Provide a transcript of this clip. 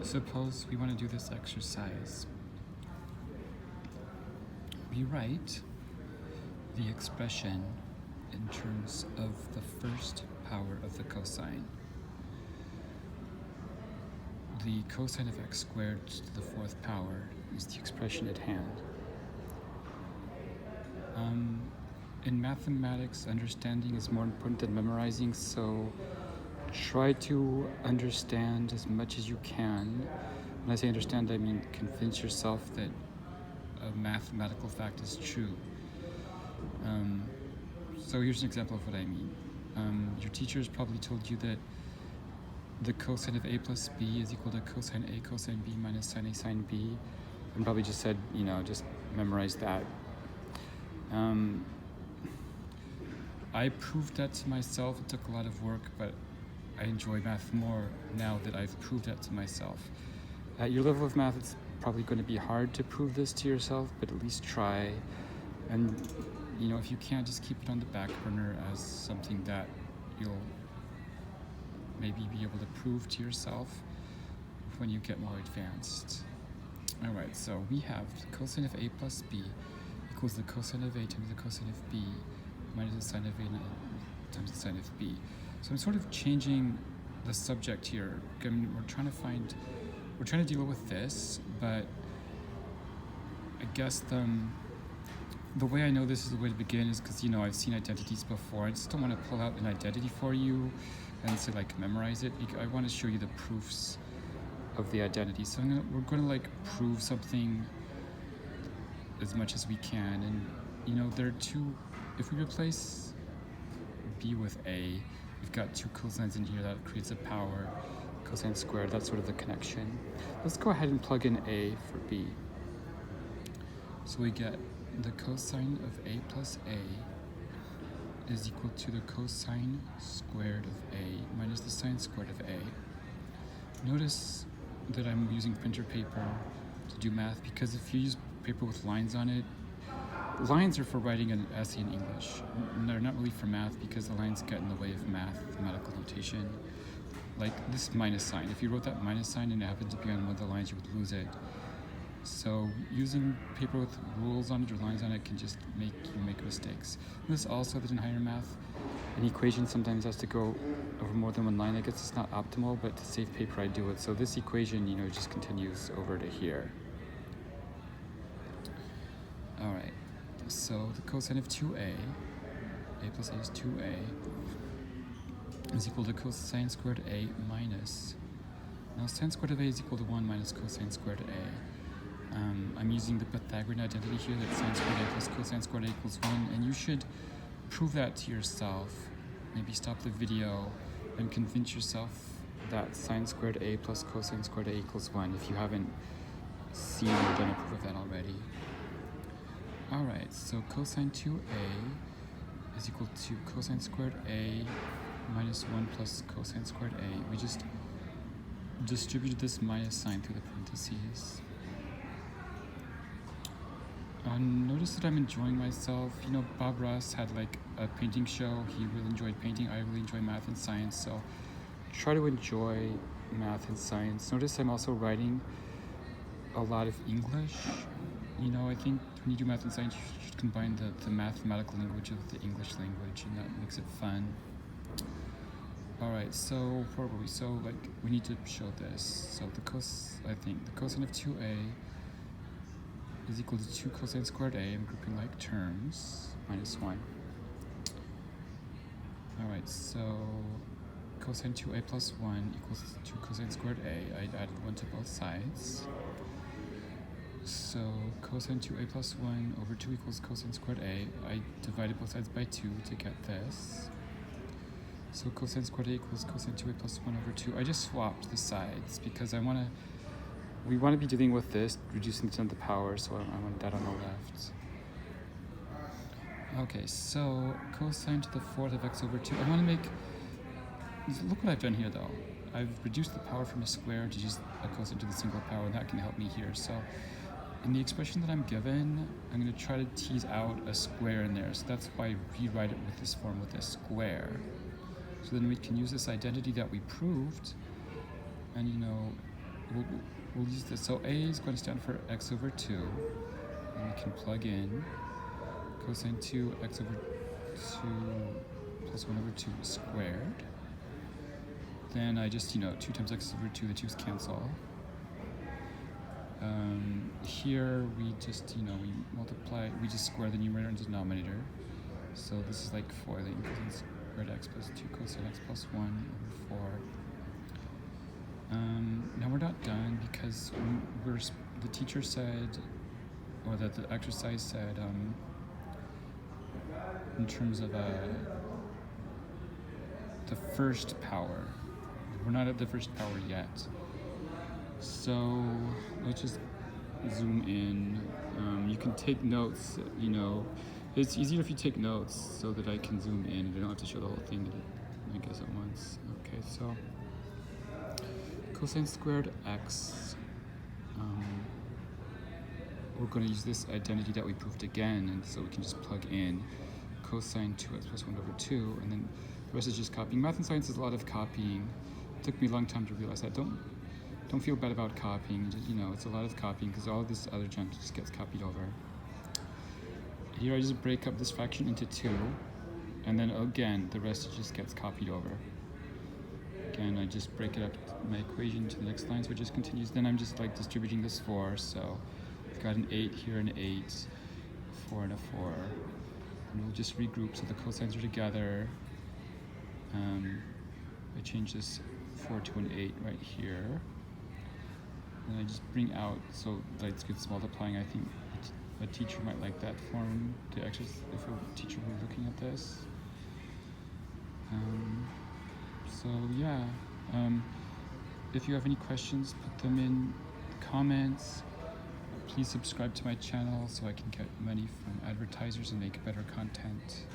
Suppose we want to do this exercise. We write the expression in terms of the first power of the cosine. The cosine of x squared to the fourth power is the expression at hand. In mathematics, understanding is more important than memorizing, so try to understand as much as you can. When I say understand, I mean convince yourself that a mathematical fact is true. So here's an example of what I mean. Your teacher has probably told you that the cosine of a plus b is equal to cosine a cosine b minus sine a sine b, and probably just said, just memorize that. I proved that to myself. It took a lot of work, but I enjoy math more now that I've proved that to myself. At your level of math, it's probably going to be hard to prove this to yourself, but at least try. And, if you can't, just keep it on the back burner as something that you'll maybe be able to prove to yourself when you get more advanced. All right, so we have the cosine of a plus b equals the cosine of a times the cosine of b minus the sine of a times the sine of b. So I'm sort of changing the subject here. We're trying to deal with this, but I guess the way I know this is the way to begin is because, I've seen identities before. I just don't want to pull out an identity for you and say, memorize it. I want to show you the proofs of the identity. So we're going to, prove something as much as we can. And, there are two, if we replace b with a, we've got two cosines in here. That creates a power, cosine squared. That's sort of the connection. Let's go ahead and plug in a for b. So we get the cosine of a plus a is equal to the cosine squared of a minus the sine squared of a. Notice that I'm using printer paper to do math, because if you use paper with lines on it, lines are for writing an essay in English. They're not really for math, because the lines get in the way of mathematical notation. Like this minus sign. If you wrote that minus sign and it happened to be on one of the lines, you would lose it. So using paper with rules on it or lines on it can just make you make mistakes. Notice also that in higher math, an equation sometimes has to go over more than one line. I guess it's not optimal, but to save paper I do it. So this equation, just continues over to here. All right, so the cosine of 2a, a plus a is 2a, is equal to cosine squared a minus, now sine squared of a is equal to 1 minus cosine squared of a. I'm using the Pythagorean identity here that sine squared a plus cosine squared a equals 1, and you should prove that to yourself. Maybe stop the video and convince yourself that sine squared a plus cosine squared a equals 1 if you haven't seen or done a proof of that already. Alright, so cosine 2a is equal to cosine squared a minus 1 plus cosine squared a. We just distributed this minus sign through the parentheses. Notice that I'm enjoying myself. Bob Ross had a painting show. He really enjoyed painting. I really enjoy math and science, so try to enjoy math and science. Notice I'm also writing a lot of English. I think when you do math and science, you should combine the mathematical language with the English language, and that makes it fun. Alright, so where were we? So we need to show this. So the cosine of 2a is equal to 2 cosine squared a. I'm grouping like terms, minus 1. Alright, so cosine 2a plus 1 equals 2 cosine squared a. I added 1 to both sides. So cosine 2a plus 1 over 2 equals cosine squared a. I divided both sides by 2 to get this. So cosine squared a equals cosine 2a plus 1 over 2. I just swapped the sides because we want to be dealing with this, reducing the 10 to the power, so I want that on the left. Okay, so cosine to the fourth of x over 2. I want to look what I've done here though. I've reduced the power from a square to just a cosine to the single power, and that can help me here. So in the expression that I'm given, I'm going to try to tease out a square in there. So that's why I rewrite it with this form with a square. So then we can use this identity that we proved and, we'll use this. So A is going to stand for x over 2, and we can plug in cosine 2 x over 2 plus 1 over 2 squared. Then I just, 2 times x over 2, the 2's cancel. Here we just, we multiply, we just square the numerator and denominator. So this is like foiling, cosine squared x plus 2 cosine x plus 1 over 4. Now we're not done because the teacher said, or that the exercise said, in terms of the first power, we're not at the first power yet. So let's just zoom in. You can take notes, it's easier if you take notes so that I can zoom in and I don't have to show the whole thing, I guess, at once. Okay, so cosine squared x, we're going to use this identity that we proved again, and so we can just plug in cosine 2x plus 1 over 2, and then the rest is just copying. Math and science is a lot of copying. It took me a long time to realize that. Don't feel bad about copying. Just, it's a lot of copying because all of this other junk just gets copied over. Here I just break up this fraction into 2, and then again the rest just gets copied over. Again, I just break it up, my equation, to the next line, so it just continues. Then I'm just like distributing this 4, so I've got an 8 here, an 8, 4 and a 4. And we'll just regroup so the cosines are together. I change this 4 to an 8 right here. And I just bring out, so like it's multiplying. I think a teacher might like that form to exercise if a teacher were looking at this. So yeah, if you have any questions, put them in the comments. Please subscribe to my channel so I can get money from advertisers and make better content.